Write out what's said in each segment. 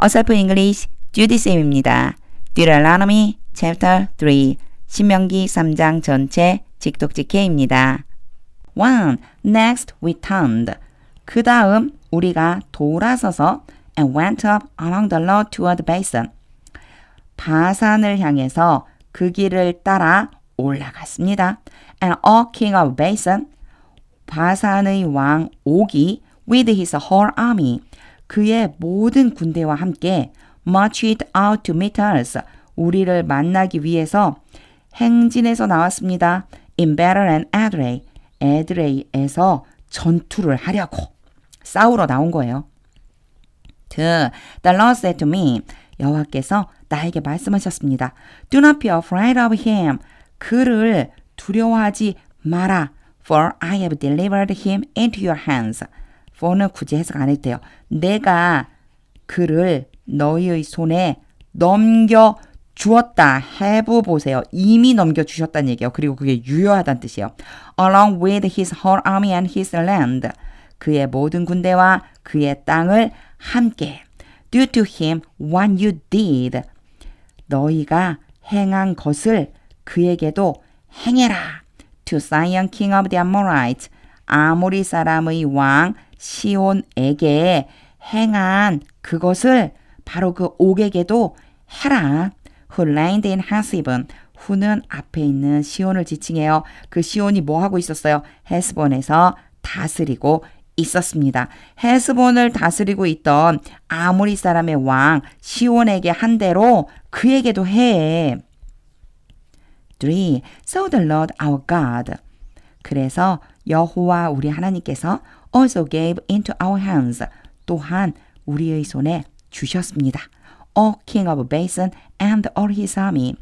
A Self English 주디 쌤입니다. Deuteronomy Chapter 3 신명기 3장 전체 직독직해입니다. 1. Next we turned. 그 다음 우리가 돌아서서 and went up along the road toward the basin. 바산을 향해서 그 길을 따라 올라갔습니다. And all king of basin. 바산의 왕 옥이 with his whole army. 그의 모든 군대와 함께 marched out to meet us. 우리를 만나기 위해서 행진해서 나왔습니다. In battle and Edrei. 에드레이에서 전투를 하려고 싸우러 나온 거예요. 2. The Lord said to me. 여호와께서 나에게 말씀하셨습니다. Do not be afraid of him. 그를 두려워하지 마라. For I have delivered him into your hands. for는 굳이 해석 안 해도 돼요. 내가 그를 너희의 손에 넘겨주었다. have 보세요. 이미 넘겨주셨다는 얘기예요. 그리고 그게 유효하다는 뜻이에요. Along with his whole army and his land. 그의 모든 군대와 그의 땅을 함께. Do to him what you did. 너희가 행한 것을 그에게도 행해라. To Sihon king of the Amorites. 아모리 사람의 왕 시온에게 행한 그것을 바로 그 옥에게도 해라. Who reigned in Hesbon. 후는 앞에 있는 시온을 지칭해요. 그 시온이 뭐 하고 있었어요? 헤스본에서 다스리고 있었습니다. 헤스본을 다스리고 있던 아모리 사람의 왕 시온에게 한 대로 그에게도 해. 3. So the Lord our God. 그래서 여호와 우리 하나님께서 also gave into our hands. 또한 우리의 손에 주셨습니다. O king of Basin and all his army.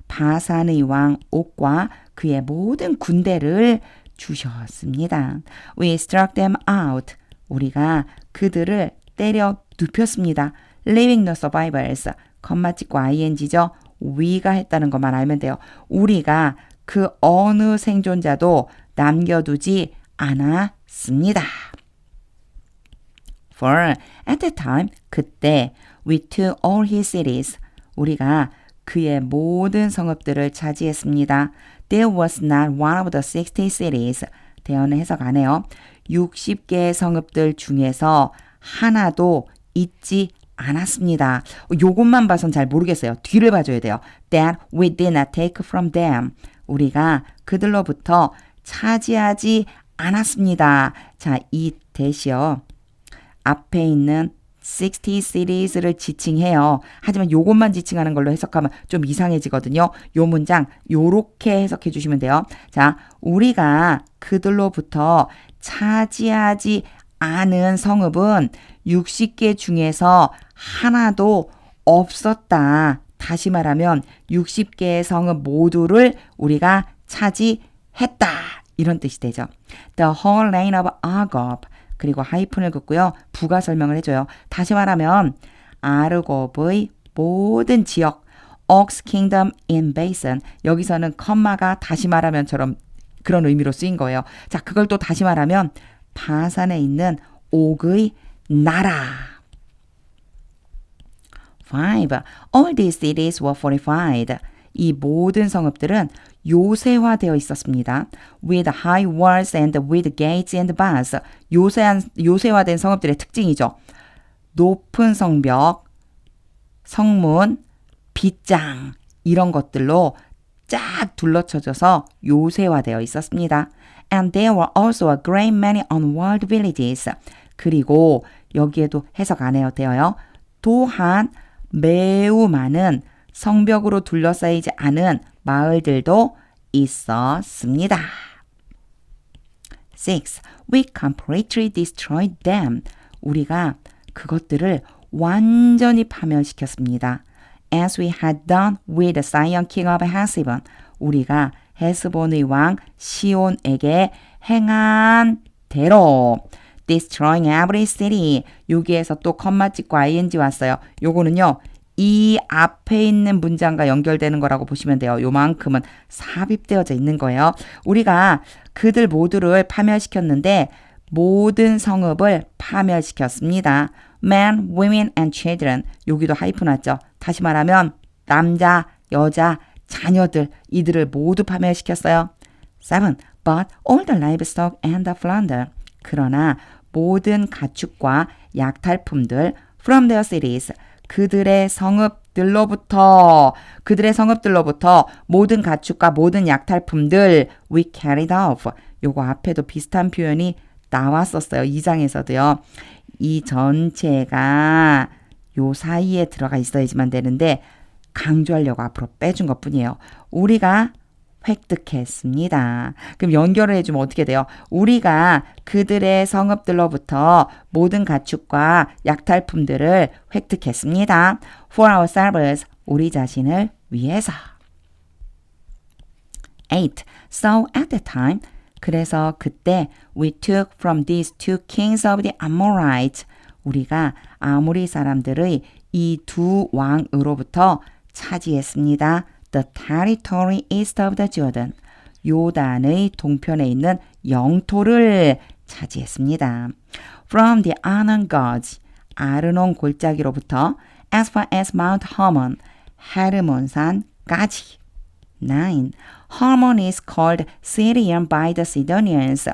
바산의 왕 옥과 그의 모든 군대를 주셨습니다. We struck them out. 우리가 그들을 때려 눕혔습니다. Leaving no survivors. 컴마 찍고 ing죠. we가 했다는 것만 알면 돼요. 우리가 그 어느 생존자도 남겨두지 않았습니다. For at that time, 그때 we took all his cities. 우리가 그의 모든 성읍들을 차지했습니다. There was not one of the 60 cities. 대어는 해석 안 해요. 60개의 성읍들 중에서 하나도 있지 않았습니다. 요것만 봐선 잘 모르겠어요. 뒤를 봐줘야 돼요. That we did not take from them. 우리가 그들로부터 차지하지 않았습니다. 자, 이 대시요. 앞에 있는 60 cities를 지칭해요. 하지만 요것만 지칭하는 걸로 해석하면 좀 이상해지거든요. 요 문장 요렇게 해석해 주시면 돼요. 자, 우리가 그들로부터 차지하지 않은 성읍은 60개 중에서 하나도 없었다. 다시 말하면 60개의 성읍 모두를 우리가 차지했다. 이런 뜻이 되죠. The whole reign of Argob. 그리고 하이픈을 긋고요. 부가 설명을 해줘요. 다시 말하면 아르곱의 모든 지역, Ox Kingdom in Basin. 여기서는 컴마가 다시 말하면처럼 그런 의미로 쓰인 거예요. 자, 그걸 또 다시 말하면 바산에 있는 옥의 나라. 5. All these cities were fortified. 이 모든 성읍들은 요새화되어 있었습니다. With high walls and with gates and bars. 요새화된 성읍들의 특징이죠. 높은 성벽, 성문, 빗장 이런 것들로 쫙 둘러쳐져서 요새화되어 있었습니다. And there were also a great many unwalled villages. 그리고 여기에도 해석 안 해요. 되어요. 또한 매우 많은 성벽으로 둘러싸이지 않은 마을들도 있었습니다. 6. We completely destroyed them. 우리가 그것들을 완전히 파멸시켰습니다. As we had done with the Sihon king of Hesbon. 우리가 헤스본의 왕 시온에게 행한 대로. Destroying every city. 여기에서 또 컴마 찍고 ing 왔어요. 요거는요. 이 앞에 있는 문장과 연결되는 거라고 보시면 돼요. 요만큼은 삽입되어져 있는 거예요. 우리가 그들 모두를 파멸시켰는데 모든 성읍을 파멸시켰습니다. Men, women and children. 여기도 하이픈 왔죠. 다시 말하면 남자, 여자, 자녀들 이들을 모두 파멸시켰어요. 7. But all the livestock and the plunder. 그러나 모든 가축과 약탈품들 from their cities. 그들의 성읍들로부터 모든 가축과 모든 약탈품들 we carried off. 요거 앞에도 비슷한 표현이 나왔었어요. 2장에서도요. 이 전체가 요 사이에 들어가 있어야지만 되는데 강조하려고 앞으로 빼준 것뿐이에요. 우리가 획득했습니다. 그럼 연결을 해주면 어떻게 돼요? 우리가 그들의 성읍들로부터 모든 가축과 약탈품들을 획득했습니다. For ourselves, 우리 자신을 위해서. 8. So at the time, 그래서 그때 we took from these two kings of the Amorites, 우리가 아모리 사람들의 이 두 왕으로부터 차지했습니다. The territory east of the Jordan. 요단의 동편에 있는 영토를 차지했습니다. From the Arnon Gorge. 아르논 골짜기로부터 as far as Mount Hermon. 헤르몬산까지. 9. Hermon is called Sidon by the Sidonians.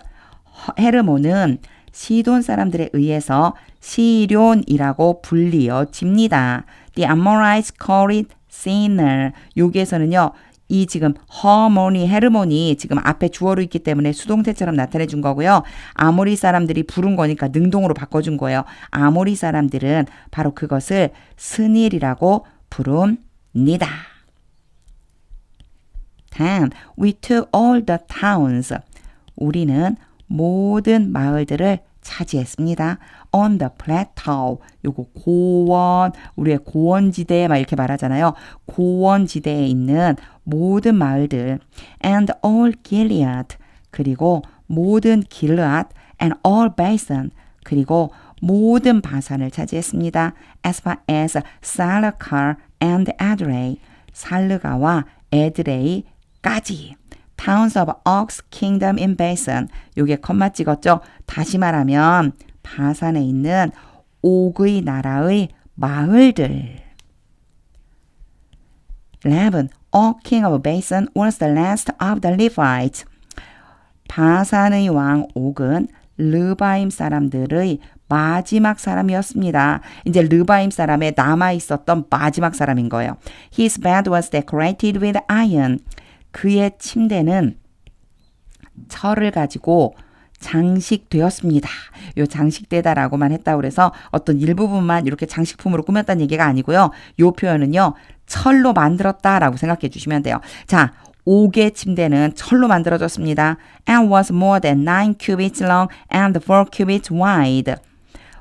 헤르몬은 시돈 사람들에 의해서 시련이라고 불리어집니다. The Amorites call it Sinner. 여기에서는요, 이 지금 헤르몬이 지금 앞에 주어로 있기 때문에 수동태처럼 나타내 준 거고요. 아모리 사람들이 부른 거니까 능동으로 바꿔준 거예요. 아모리 사람들은 바로 그것을 스닐이라고 부릅니다. 10. We took all the towns. 우리는 모든 마을들을 차지했습니다. On the plateau. 요거 고원, 우리의 고원지대 막 이렇게 말하잖아요. 고원지대에 있는 모든 마을들. And all Gilead. 그리고 모든 길르앗. And all Basan. 그리고 모든 바산을 차지했습니다. As far as Salakar and Edrei. 살르가와 에드레이까지. Towns of Ox Kingdom in Basan. 요게 컴마 찍었죠? 다시 말하면 바산에 있는 옥의 나라의 마을들. 11. Og King of Basan was the last of the Levites. 바산의 왕 옥은 르바임 사람들의 마지막 사람이었습니다. 이제 르바임 사람에 남아있었던 마지막 사람인 거예요. His bed was decorated with iron. 그의 침대는 철을 가지고 장식되었습니다. 요 장식되다라고만 했다고 그래서 어떤 일부분만 이렇게 장식품으로 꾸몄다는 얘기가 아니고요. 요 표현은요. 철로 만들었다라고 생각해 주시면 돼요. 자, 옥의 침대는 철로 만들어졌습니다. And was more than 9 cubits long and 4 cubits wide.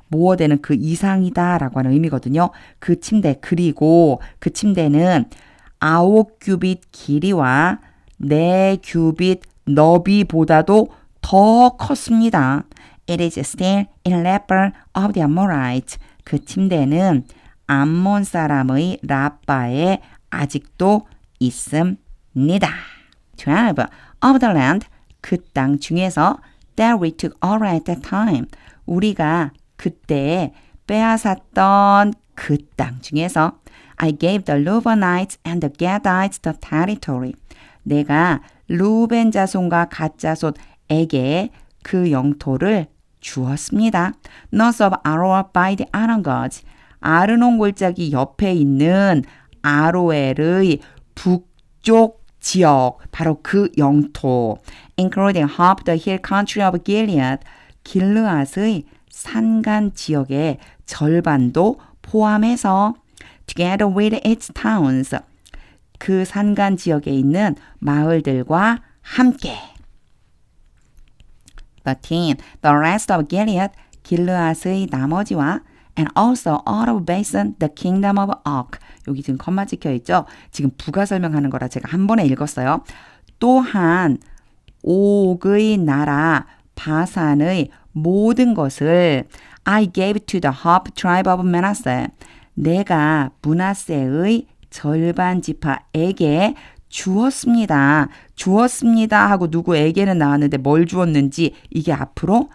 모어되는 그 이상이다 라고 하는 의미거든요. 그 침대, 그리고 그 침대는 9규빗 길이와 4규빗 너비보다도 더 컸습니다. It is still in Rabbah of the Amorites. 그 침대는 암몬 사람의 라빠에 아직도 있습니다. 12. Of the land, 그 땅 중에서 that we took all at that time. 우리가 그때 빼앗았던 그 땅 중에서 I gave the Reubenites and the Gadites the territory. 내가 루벤 자손과 갓 자손에게 그 영토를 주었습니다. North of Aroer by the Arnon Gorge. 아르논 골짜기 옆에 있는 아로엘의 북쪽 지역, 바로 그 영토. Including half the hill country of Gilead. 길르앗의 산간 지역의 절반도 포함해서 together with its towns. 그 산간 지역에 있는 마을들과 함께. 13. The rest of Gilead, 길르앗의 나머지와 and also all of Basan, the kingdom of Og. 여기 지금 컴마 찍혀 있죠? 지금 부가 설명하는 거라 제가 한 번에 읽었어요. 또한 옥의 나라 바산의 모든 것을 I gave to the half tribe of Manasseh. 내가 므낫세의 절반 지파에게 주었습니다. 주었습니다 하고 누구에게는 나왔는데 뭘 주었는지 이게 앞으로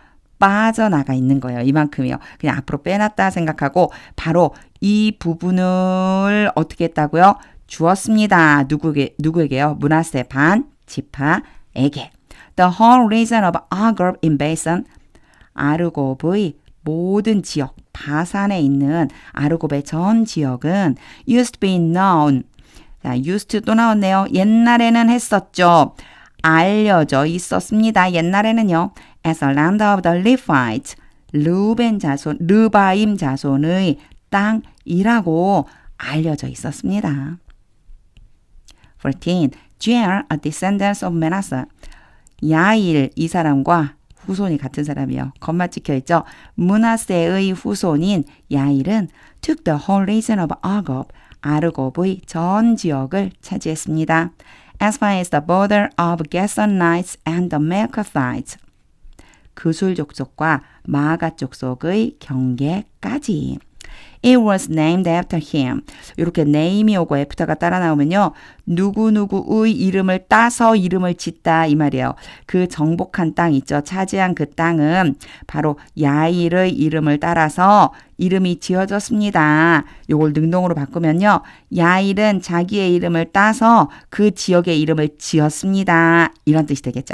빠져나가 있는 거예요. 이만큼이요. 그냥 앞으로 빼놨다 생각하고 바로 이 부분을 어떻게 했다고요? 주었습니다. 누구에게요? 므낫세 반 지파에게. The whole region of Argob in Basan, 아르곱의 모든 지역, 바산에 있는 아르곱의 전 지역은 used to be known. 자, used to 또 나왔네요. 옛날에는 했었죠. 알려져 있었습니다. 옛날에는요. As a land of the Levites, 르바임 자손의 땅이라고 알려져 있었습니다. 14. Jair, a descendant of Manasseh. 야일, 이 사람과 후손이 같은 사람이요. 겉만 찍혀있죠. 므낫세의 후손인 야일은 took the whole region of Argob, 아르곱의 전 지역을 차지했습니다. As far as the border of Geshonites and the Maacathites. 그술 족속과 마가 족속의 경계까지. It was named after him. 이렇게 name이 오고 after가 따라 나오면요. 누구누구의 이름을 따서 이름을 짓다 이 말이에요. 그 정복한 땅 있죠. 차지한 그 땅은 바로 야일의 이름을 따라서 이름이 지어졌습니다. 요걸 능동으로 바꾸면요. 야일은 자기의 이름을 따서 그 지역의 이름을 지었습니다. 이런 뜻이 되겠죠.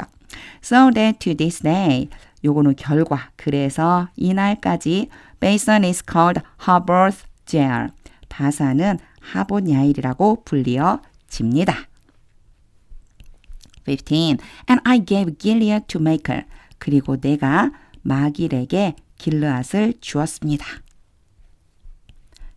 So that to this day. 요거는 결과. 그래서 이날까지 Basan is called Haboth Jair. 바산은 하봇 야일이라고 불리어집니다. 15. And I gave Gilead to Machir. 그리고 내가 마길에게 길르앗을 주었습니다.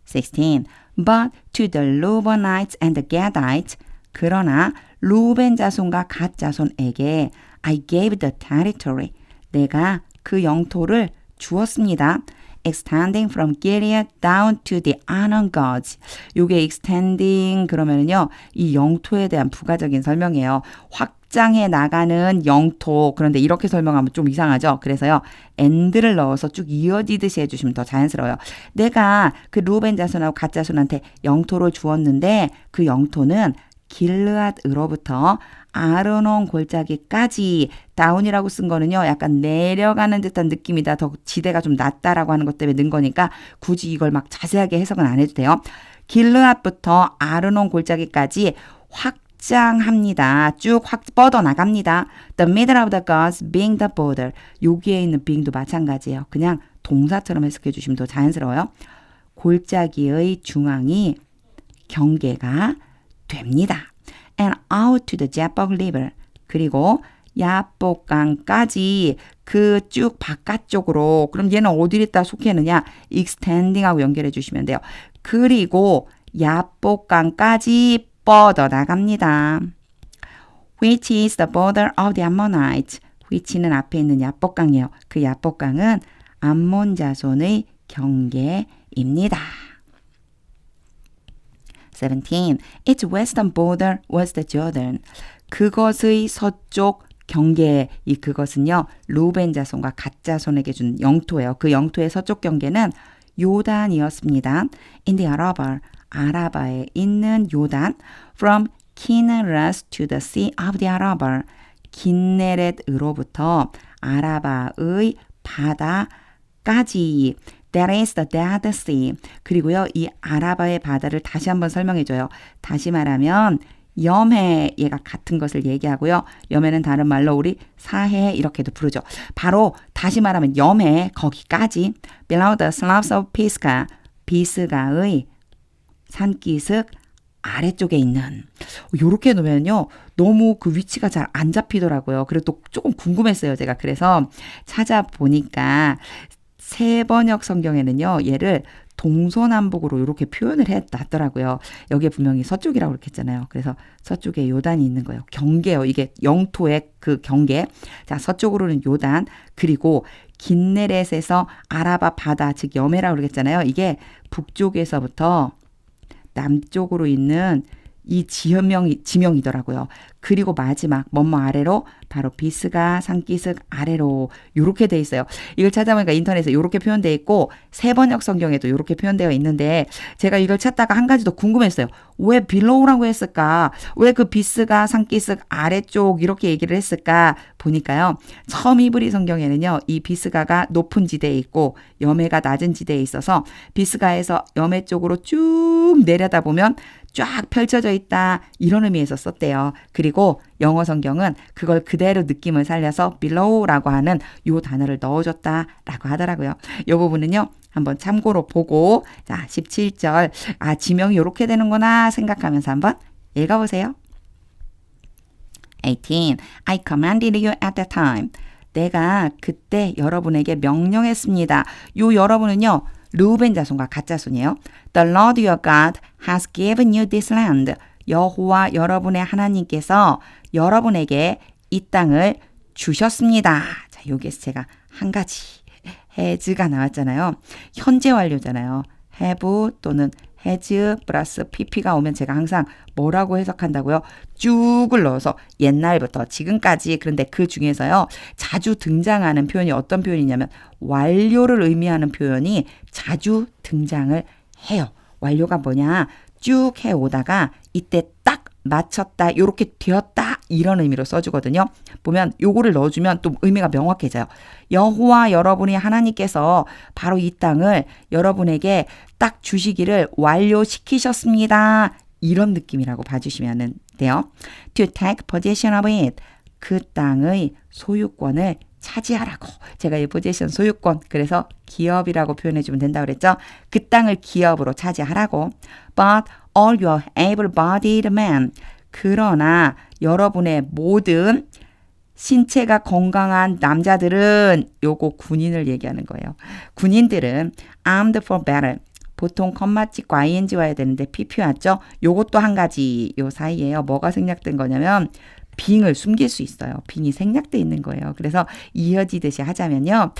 16. But to the Reubenites and the Gadites. 그러나 루벤 자손과 갓 자손에게 I gave the territory. 내가 그 영토를 주었습니다. Extending from Gilead down to the Anon gods. 요게 extending 그러면은요. 이 영토에 대한 부가적인 설명이에요. 확장해 나가는 영토. 그런데 이렇게 설명하면 좀 이상하죠. 그래서요. and를 넣어서 쭉 이어지듯이 해주시면 더 자연스러워요. 내가 그 루벤 자손하고 갓 자손한테 영토를 주었는데 그 영토는 길르앗으로부터 아르논 골짜기까지. 다운이라고 쓴 거는요. 약간 내려가는 듯한 느낌이다. 더 지대가 좀 낮다라고 하는 것 때문에 넣은 거니까 굳이 이걸 막 자세하게 해석은 안 해도 돼요. 길르앗부터 아르논 골짜기까지 확장합니다. 쭉 뻗어나갑니다. The middle of the gods being the border. 여기에 있는 being도 마찬가지예요. 그냥 동사처럼 해석해 주시면 더 자연스러워요. 골짜기의 중앙이 경계가 됩니다. And out to the Jabbok River. 그리고 야복강까지 그 쭉 바깥쪽으로. 그럼 얘는 어디에다 속해느냐? extending하고 연결해 주시면 돼요. 그리고 야복강까지 뻗어나갑니다. Which is the border of the Ammonites. which는 앞에 있는 야복강이에요. 그 야복강은 암몬 자손의 경계입니다. 17. Its western border was the Jordan. 그것의 서쪽 경계, 이 그것은요. 루벤 자손과 갓 자손에게 준 영토예요. 그 영토의 서쪽 경계는 요단이었습니다. In the Araba, 아라바에 있는 요단. From Kinnereth to the sea of the Araba. 긴네렛으로부터 아라바의 바다까지. That is the Dead Sea. 그리고요, 이 아라바의 바다를 다시 한번 설명해줘요. 다시 말하면 염해, 얘가 같은 것을 얘기하고요. 염해는 다른 말로 우리 사해 이렇게도 부르죠. 바로 다시 말하면 염해, 거기까지. Below the slopes of Pisgah. 비스가의 산기슭 아래쪽에 있는. 요렇게 놓으면요. 너무 그 위치가 잘 안 잡히더라고요. 그리고 또 조금 궁금했어요. 제가 그래서 찾아보니까 세번역 성경에는요. 얘를 동서남북으로 이렇게 표현을 해놨더라고요. 여기에 분명히 서쪽이라고 그렇게 했잖아요. 그래서 서쪽에 요단이 있는 거예요. 경계요. 이게 영토의 그 경계. 자, 서쪽으로는 요단. 그리고 긴네렛에서 아라바 바다, 즉 염해라고 그러겠잖아요. 이게 북쪽에서부터 남쪽으로 있는 이 지명이더라고요. 그리고 마지막 뭐뭐 아래로 바로 비스가 산기슭 아래로 요렇게 돼 있어요. 이걸 찾아보니까 인터넷에 요렇게 표현되어 있고 세번역 성경에도 요렇게 표현되어 있는데 제가 이걸 찾다가 한 가지 더 궁금했어요. 왜 below라고 했을까? 왜 그 비스가 산기슭 아래쪽 이렇게 얘기를 했을까? 보니까요. 처음 히브리 성경에는요. 이 비스가가 높은 지대에 있고 여매가 낮은 지대에 있어서 비스가에서 여매 쪽으로 쭉 내려다보면 쫙 펼쳐져 있다 이런 의미에서 썼대요. 그리고 영어 성경은 그걸 그대로 느낌을 살려서 below라고 하는 요 단어를 넣어줬다라고 하더라고요. 이 부분은요. 한번 참고로 보고 자 17절 지명이 이렇게 되는구나 생각하면서 한번 읽어보세요. 18. I commanded you at that time. 내가 그때 여러분에게 명령했습니다. 요 여러분은요. 르우벤 자손과 갓 자손이에요. The Lord your God has given you this land. 여호와 여러분의 하나님께서 여러분에게 이 땅을 주셨습니다. 자, 여기에서 제가 한 가지 has가 나왔잖아요. 현재 완료잖아요. have 또는 has 플러스 pp가 오면 제가 항상 뭐라고 해석한다고요? 쭉을 넣어서 옛날부터 지금까지 그런데 그 중에서요. 자주 등장하는 표현이 어떤 표현이냐면 완료를 의미하는 표현이 자주 등장을 해요. 완료가 뭐냐? 쭉 해오다가 이때 딱 맞췄다, 요렇게 되었다 이런 의미로 써주거든요. 보면 요거를 넣어주면 또 의미가 명확해져요. 여호와 여러분이 하나님께서 바로 이 땅을 여러분에게 딱 주시기를 완료시키셨습니다. 이런 느낌이라고 봐주시면 돼요. To take possession of it. 그 땅의 소유권을 차지하라고. 제가 이 포지션 소유권 그래서 기업이라고 표현해주면 된다고 그랬죠. 그 땅을 기업으로 차지하라고. But all your able-bodied men. 그러나 여러분의 모든 신체가 건강한 남자들은 요거 군인을 얘기하는 거예요. 군인들은 armed for battle. 보통 컴마치과 ing와 해야 되는데 pp 왔죠. 요것도 한 가지 요 사이에요. 뭐가 생략된 거냐면 빙을 숨길 수 있어요. 빙이 생략돼 있는 거예요. 그래서 이어지듯이 하자면요.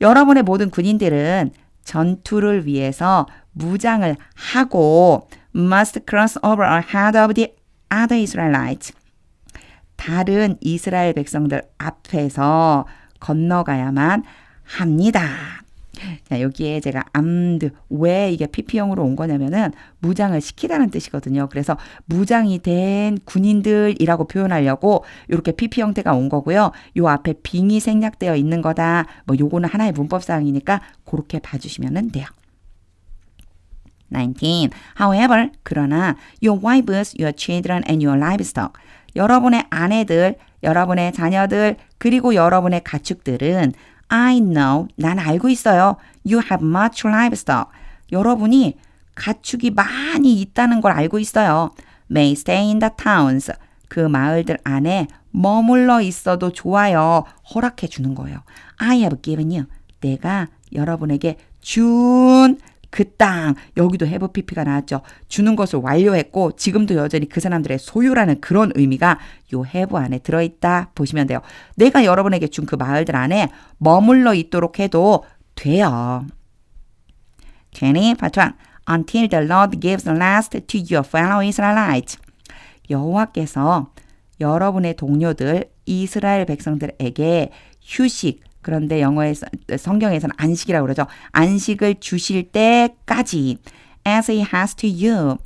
여러분의 모든 군인들은 전투를 위해서 무장을 하고 must cross over ahead of the other Israelites. 다른 이스라엘 백성들 앞에서 건너가야만 합니다. 자, 여기에 제가 armed, 왜 이게 PP형으로 온 거냐면은 무장을 시키다는 뜻이거든요. 그래서 무장이 된 군인들이라고 표현하려고 이렇게 PP 형태가 온 거고요. 요 앞에 빙이 생략되어 있는 거다. 뭐 요거는 하나의 문법사항이니까 그렇게 봐주시면 돼요. 19. However, 그러나 your wives, your children and your livestock. 여러분의 아내들, 여러분의 자녀들, 그리고 여러분의 가축들은 I know, 난 알고 있어요. You have much livestock. 여러분이 가축이 많이 있다는 걸 알고 있어요. May stay in the towns. 그 마을들 안에 머물러 있어도 좋아요. 허락해 주는 거예요. I have given you. 내가 여러분에게 준 그 땅, 여기도 have pp가 나왔죠. 주는 것을 완료했고 지금도 여전히 그 사람들의 소유라는 그런 의미가 요 have 안에 들어있다 보시면 돼요. 내가 여러분에게 준 그 마을들 안에 머물러 있도록 해도 돼요. 20, part 1. Until the Lord gives rest to your fellow Israelites. 여호와께서 여러분의 동료들 이스라엘 백성들에게 휴식, 그런데 영어에서 성경에서는 안식이라고 그러죠. 안식을 주실 때까지 as he has to you.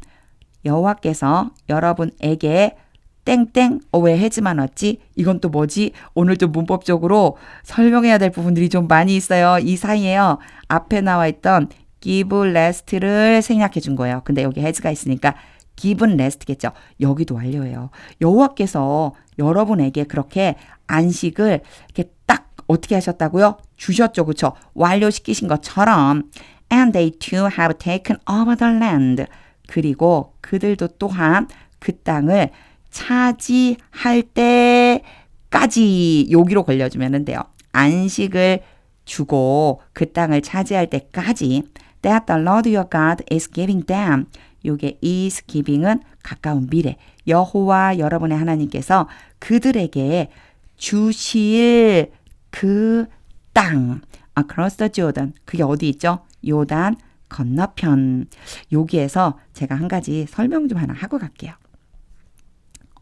여호와께서 여러분에게 땡땡 왜 해지만 왔지? 이건 또 뭐지? 오늘 좀 문법적으로 설명해야 될 부분들이 좀 많이 있어요. 이 사이에요. 앞에 나와 있던 give rest를 생략해 준 거예요. 근데 여기 has가 있으니까 give rest겠죠. 여기도 완료예요. 여호와께서 여러분에게 그렇게 안식을 이렇게 딱 어떻게 하셨다고요? 주셨죠. 그렇죠? 완료시키신 것처럼 and they too have taken over the land. 그리고 그들도 또한 그 땅을 차지할 때까지 여기로 걸려주면 돼요. 안식을 주고 그 땅을 차지할 때까지 that the Lord your God is giving them. 요게 is giving은 가까운 미래. 여호와 여러분의 하나님께서 그들에게 주실 그 땅, across the Jordan. 그게 어디 있죠? 요단 건너편. 여기에서 제가 한 가지 설명 좀 하나 하고 갈게요.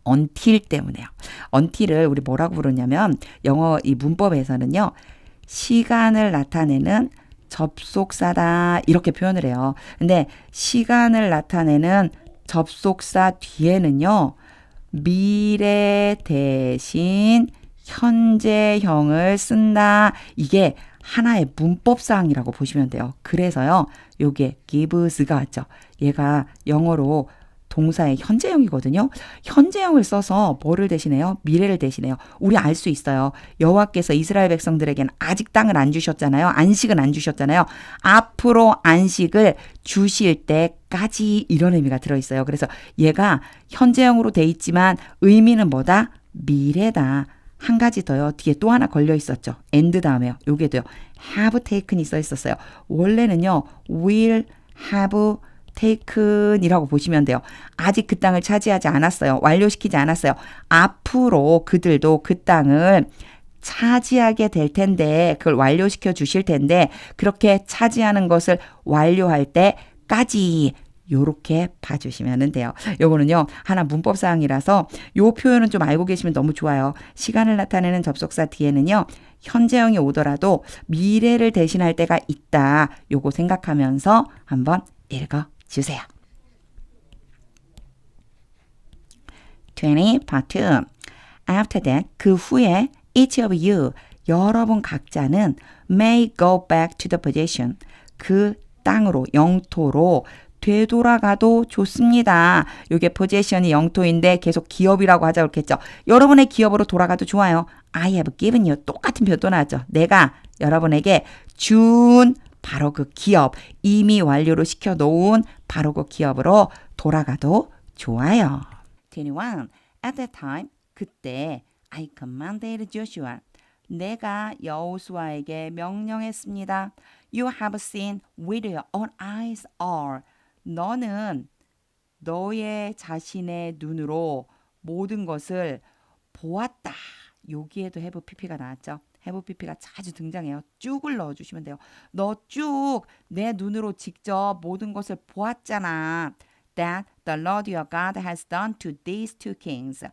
until 때문에요. until을 우리 뭐라고 부르냐면 영어 이 문법에서는요. 시간을 나타내는 접속사다 이렇게 표현을 해요. 근데 시간을 나타내는 접속사 뒤에는요. 미래 대신 현재형을 쓴다. 이게 하나의 문법사항이라고 보시면 돼요. 그래서요. 요게 gives가 왔죠. 얘가 영어로 동사의 현재형이거든요. 현재형을 써서 뭐를 대신해요? 미래를 대신해요. 우리 알 수 있어요. 여호와께서 이스라엘 백성들에게는 아직 땅을 안 주셨잖아요. 안식은 안 주셨잖아요. 앞으로 안식을 주실 때까지 이런 의미가 들어있어요. 그래서 얘가 현재형으로 돼 있지만 의미는 뭐다? 미래다. 한 가지 더요. 뒤에 또 하나 걸려 있었죠. and 다음에요. 요게도요. have taken이 써 있었어요. 원래는요. will have taken이라고 보시면 돼요. 아직 그 땅을 차지하지 않았어요. 완료시키지 않았어요. 앞으로 그들도 그 땅을 차지하게 될 텐데 그걸 완료시켜 주실 텐데 그렇게 차지하는 것을 완료할 때까지 요렇게 봐주시면 돼요. 요거는요. 하나 문법사항이라서 요 표현은 좀 알고 계시면 너무 좋아요. 시간을 나타내는 접속사 뒤에는요. 현재형이 오더라도 미래를 대신할 때가 있다. 요거 생각하면서 한번 읽어주세요. 20 part 2 After that, 그 후에 each of you, 여러분 각자는 may go back to the possession, 그 땅으로, 영토로 되돌아가도 좋습니다. 이게 possession이 영토인데 계속 기업이라고 하자 그렇겠죠. 여러분의 기업으로 돌아가도 좋아요. I have given you, 똑같은 표현 또 나왔죠. 내가 여러분에게 준 바로 그 기업, 이미 완료로 시켜놓은 바로 그 기업으로 돌아가도 좋아요. 21. At that time, 그때 I commanded Joshua, 내가 여호수아에게 명령했습니다. You have seen with your own eyes all. 너는 너의 자신의 눈으로 모든 것을 보았다. 여기에도 have pp가 나왔죠. have pp가 자주 등장해요. 쭉을 넣어주시면 돼요. 너 쭉 내 눈으로 직접 모든 것을 보았잖아. That the Lord your God has done to these two kings.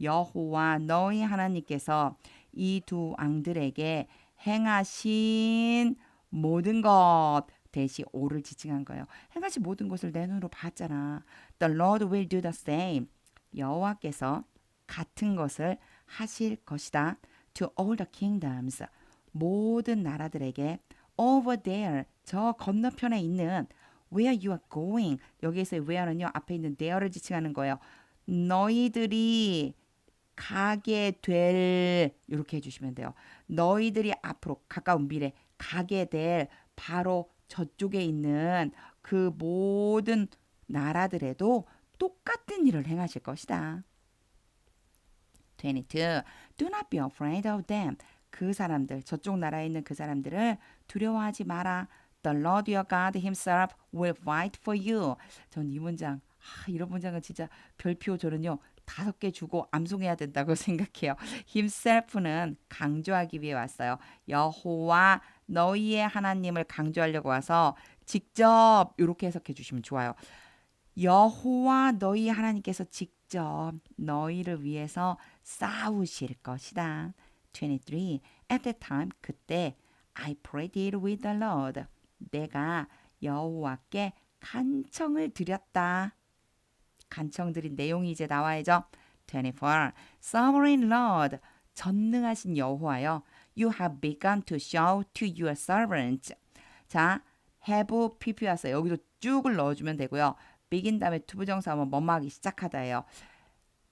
여호와 너희 하나님께서 이 두 왕들에게 행하신 모든 것. 대시 오를 지칭한 거예요. 행하신 모든 것을 내 눈으로 봤잖아. The Lord will do the same. 여호와께서 같은 것을 하실 것이다. To all the kingdoms. 모든 나라들에게 over there. 저 건너편에 있는 where you are going. 여기에서 where는요. 앞에 있는 there를 지칭하는 거예요. 너희들이 가게 될 이렇게 해주시면 돼요. 너희들이 앞으로 가까운 미래 가게 될 바로 저쪽에 있는 그 모든 나라들에도 똑같은 일을 행하실 것이다. 22. Do not be afraid of them. 그 사람들, 저쪽 나라에 있는 그 사람들을 두려워하지 마라. The Lord your God himself will fight for you. 전 이 문장, 이런 문장은 진짜 별표 저는요. 5개 주고 암송해야 된다고 생각해요. himself는 강조하기 위해 왔어요. 여호와 너희의 하나님을 강조하려고 와서 직접 이렇게 해석해 주시면 좋아요. 여호와 너희 하나님께서 직접 너희를 위해서 싸우실 것이다. 23. At that time, 그때 I prayed with the Lord. 내가 여호와께 간청을 드렸다. 간청 드린 내용이 이제 나와야죠. 24. Sovereign Lord, 전능하신 여호와여, You have begun to show to your servants. 자, have pp 왔어요. 여기도 쭉을 넣어주면 되고요. begin 다음에 투부정사 하면 뭐뭐하기 시작하다예요.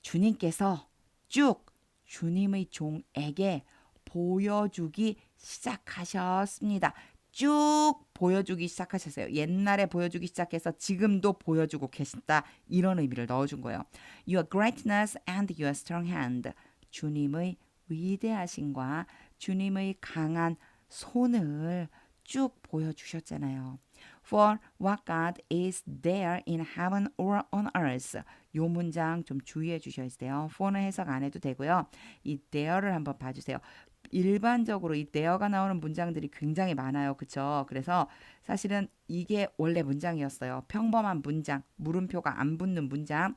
주님께서 쭉 주님의 종에게 보여주기 시작하셨습니다. 쭉 보여주기 시작하셨어요. 옛날에 보여주기 시작해서 지금도 보여주고 계신다. 이런 의미를 넣어준 거예요. Your greatness and your strong hand. 주님의 위대하심과 주님의 강한 손을 쭉 보여주셨잖아요. For what God is there in heaven or on earth. 요 문장 좀 주의해 주셔야 돼요. for는 해석 안 해도 되고요. 이 there를 한번 봐주세요. 일반적으로 이 there가 나오는 문장들이 굉장히 많아요. 그쵸? 그래서 사실은 이게 원래 문장이었어요. 평범한 문장, 물음표가 안 붙는 문장.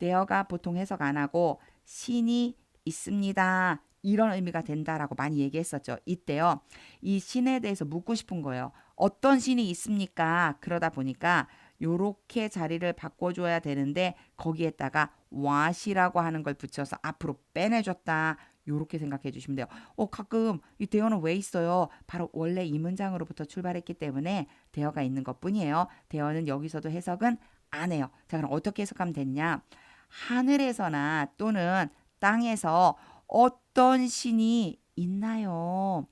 there가 보통 해석 안 하고 신이 있습니다. 이런 의미가 된다라고 많이 얘기했었죠. 이때요. 이 신에 대해서 묻고 싶은 거예요. 어떤 신이 있습니까? 그러다 보니까 요렇게 자리를 바꿔줘야 되는데 거기에다가 what이라고 하는 걸 붙여서 앞으로 빼내줬다. 요렇게 생각해 주시면 돼요. 가끔 이 대어는 왜 있어요? 바로 원래 이 문장으로부터 출발했기 때문에 대어가 있는 것뿐이에요. 대어는 여기서도 해석은 안 해요. 자, 그럼 어떻게 해석하면 됐냐? 하늘에서나 또는 땅에서 어떤 신이 있나요?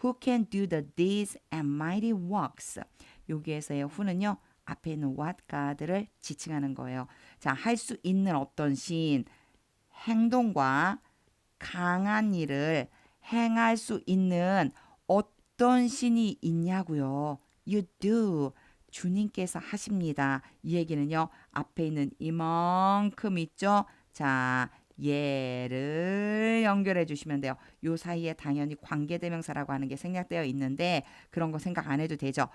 Who can do the deeds and mighty works? 여기에서의 who는요. 앞에 있는 what가들을 지칭하는 거예요. 자, 할 수 있는 어떤 신, 행동과 강한 일을 행할 수 있는 어떤 신이 있냐고요. You do. 주님께서 하십니다. 이 얘기는요. 앞에 있는 이만큼 있죠. 자, 얘를 연결해 주시면 돼요. 요 사이에 당연히 관계대명사라고 하는 게 생략되어 있는데 그런 거 생각 안 해도 되죠.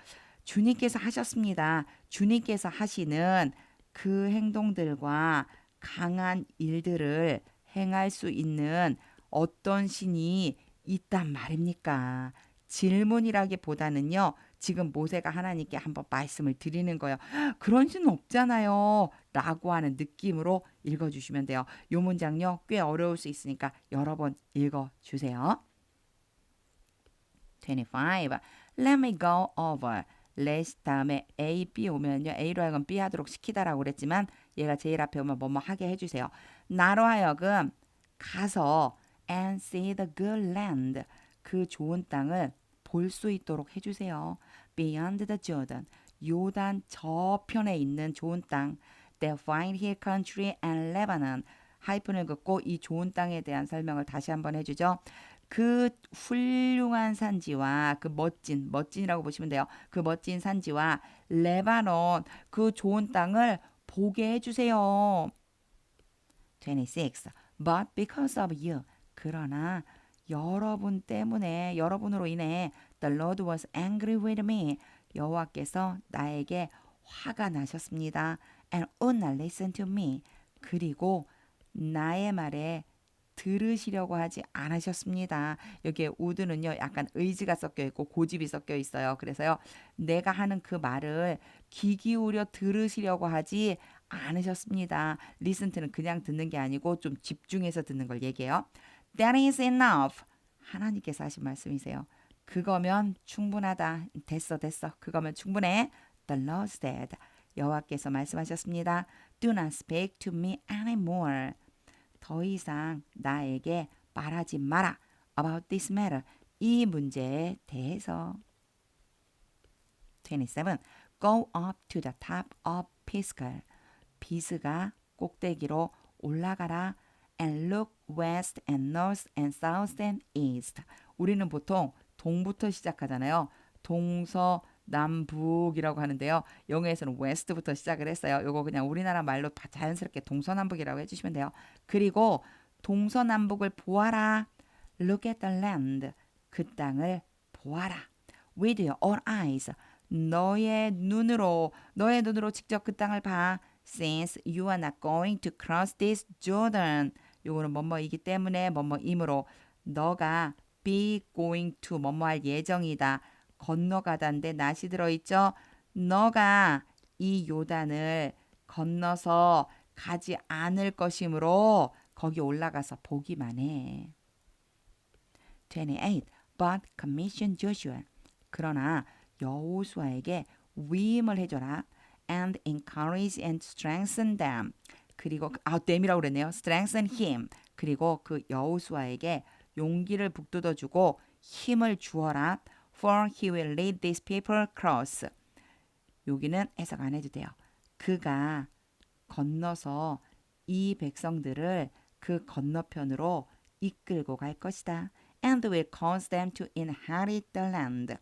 주님께서 하셨습니다. 주님께서 하시는 그 행동들과 강한 일들을 행할 수 있는 어떤 신이 있단 말입니까? 질문이라기보다는요. 지금 모세가 하나님께 한번 말씀을 드리는 거예요. 그런 신은 없잖아요. 라고 하는 느낌으로 읽어주시면 돼요. 이 문장요. 꽤 어려울 수 있으니까 여러 번 읽어주세요. 25. Let me go over. let 다음에 A, B 오면요. A로 하여금 B 하도록 시키다라고 그랬지만 얘가 제일 앞에 오면 뭐뭐 하게 해주세요. 나로 하여금 가서 and see the good land. 그 좋은 땅을 볼 수 있도록 해주세요. Beyond the Jordan. 요단 저편에 있는 좋은 땅. The fine hill country and Lebanon. 하이픈을 긋고 이 좋은 땅에 대한 설명을 다시 한번 해주죠. 그 훌륭한 산지와 그 멋진이라고 보시면 돼요. 그 멋진 산지와 레바논 그 좋은 땅을 보게 해주세요. 26. But because of you. 그러나 여러분 때문에 여러분으로 인해 the Lord was angry with me. 여호와께서 나에게 화가 나셨습니다. And would not listen to me. 그리고 나의 말에 들으시려고 하지 않으셨습니다. 여기에 would는요. 약간 의지가 섞여 있고 고집이 섞여 있어요. 그래서요. 내가 하는 그 말을 귀 기울여 들으시려고 하지 않으셨습니다. listen to는 그냥 듣는 게 아니고 좀 집중해서 듣는 걸 얘기해요. That is enough. 하나님께서 하신 말씀이세요. 그거면 충분하다. 됐어. 그거면 충분해. The Lord said. 여호와께서 말씀하셨습니다. Do not speak to me anymore. 더 이상 나에게 말하지 마라. About this matter. 이 문제에 대해서. 27. Go up to the top of Pisgah. 비스가 꼭대기로 올라가라. And look west and north and south and east. 우리는 보통 동부터 시작하잖아요. 동서남북이라고 하는데요. 영어에서는 west부터 시작을 했어요. 요거 그냥 우리나라 말로 자연스럽게 동서남북이라고 해주시면 돼요. 그리고 동서남북을 보아라. Look at the land. 그 땅을 보아라. With your own eyes. 너의 눈으로 직접 그 땅을 봐. Since you are not going to cross this Jordan. 요거는 뭐뭐이기 때문에 뭐뭐이므로 너가 be going to 뭐뭐 할 예정이다. 건너가다인데 not이 들어있죠. 너가 이 요단을 건너서 가지 않을 것이므로 거기 올라가서 보기만 해. 28. But commission Joshua. 그러나 여호수아에게 위임을 해줘라. And encourage and strengthen them. 그리고 them이라고 그랬네요. strengthen him. 그리고 그 여호수아에게 용기를 북돋워주고 힘을 주어라. For he will lead these people across. 여기는 해석 안 해도 돼요. 그가 건너서 이 백성들을 그 건너편으로 이끌고 갈 것이다. And will cause them to inherit the land.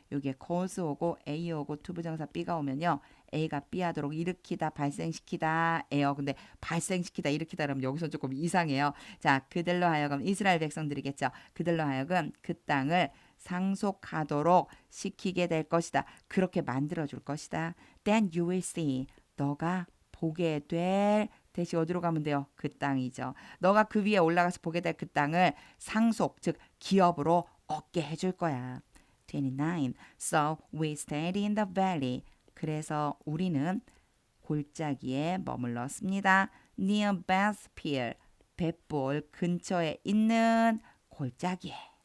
여기에 cause 오고 A 오고 투부정사 B가 오면요. A가 B 하도록 일으키다, 발생시키다 에요. 근데 발생시키다, 일으키다 그러면 여기서 조금 이상해요. 자, 그들로 하여금 이스라엘 백성들이겠죠. 그들로 하여금 그 땅을 상속하도록 시키게 될 것이다. 그렇게 만들어줄 것이다. Then you will see. 너가 보게 될 대시 어디로 가면 돼요? 그 땅이죠. 너가 그 위에 올라가서 보게 될 그 땅을 상속, 즉 기업으로 얻게 해줄 거야. 29. So we stayed in the valley. 그래서 우리는 골짜기에 머물렀습니다. Near Bethpeor, 벳볼 근처에 있는 골짜기에.